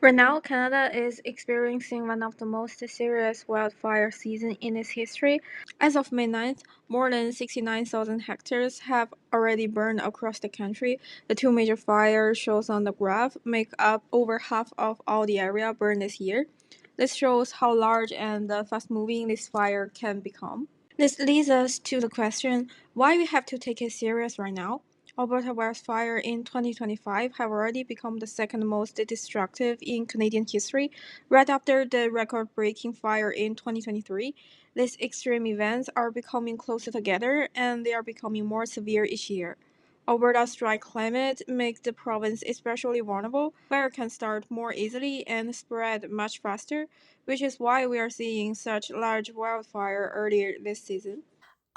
Right now, Canada is experiencing one of the most serious wildfire seasons in its history. As of May 9th, more than 69,000 hectares have already burned across the country. The two major fires shown on the graph make up over half of all the area burned this year. This shows how large and fast moving this fire can become. This leads us to the question why we have to take it serious right now. Alberta Wildfire in 2025 have already become the second most destructive in Canadian history, right after the record-breaking fire in 2023. These extreme events are becoming closer together and they are becoming more severe each year. Alberta's dry climate makes the province especially vulnerable. Fire can start more easily and spread much faster, which is why we are seeing such large wildfire earlier this season.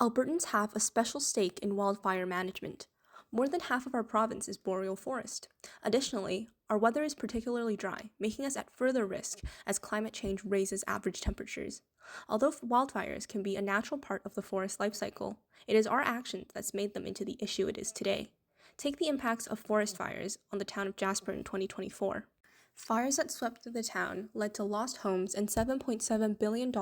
Albertans have a special stake in wildfire management. More than half of our province is boreal forest. Additionally, our weather is particularly dry, making us at further risk as climate change raises average temperatures. Although wildfires can be a natural part of the forest life cycle, it is our actions that's made them into the issue it is today. Take the impacts of forest fires on the town of Jasper in 2024. Fires that swept through the town led to lost homes and $7.7 billion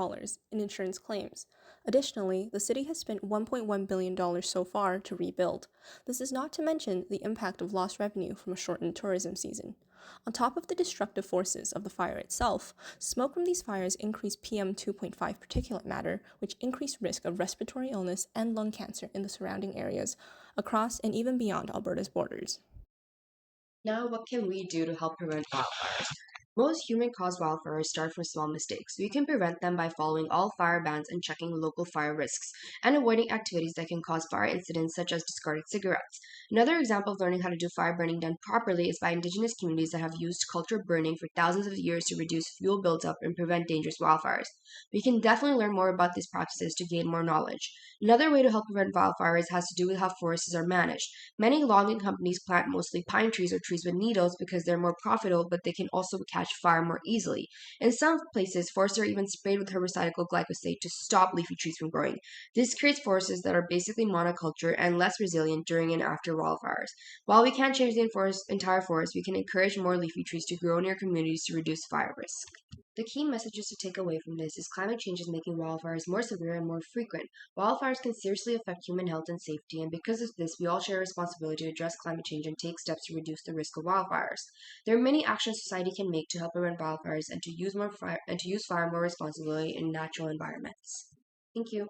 in insurance claims. Additionally, the city has spent $1.1 billion so far to rebuild. This is not to mention the impact of lost revenue from a shortened tourism season. On top of the destructive forces of the fire itself, smoke from these fires increased PM 2.5 particulate matter, which increased risk of respiratory illness and lung cancer in the surrounding areas across and even beyond Alberta's borders. Now, what can we do to help prevent wildfires? Most human-caused wildfires start from small mistakes. We can prevent them by following all fire bans and checking local fire risks, and avoiding activities that can cause fire incidents such as discarded cigarettes. Another example of learning how to do fire burning done properly is by indigenous communities that have used cultured burning for thousands of years to reduce fuel buildup and prevent dangerous wildfires. We can definitely learn more about these practices to gain more knowledge. Another way to help prevent wildfires has to do with how forests are managed. Many logging companies plant mostly pine trees or trees with needles because they're more profitable, but they can also catch fire more easily. In some places, forests are even sprayed with herbicidal glyphosate to stop leafy trees from growing. This creates forests that are basically monoculture and less resilient during and after wildfires. While we can't change the entire forest, we can encourage more leafy trees to grow near communities to reduce fire risk. The key messages to take away from this is climate change is making wildfires more severe and more frequent. Wildfires can seriously affect human health and safety, and because of this, we all share a responsibility to address climate change and take steps to reduce the risk of wildfires. There are many actions society can make to help prevent wildfires and to use fire more responsibly in natural environments. Thank you.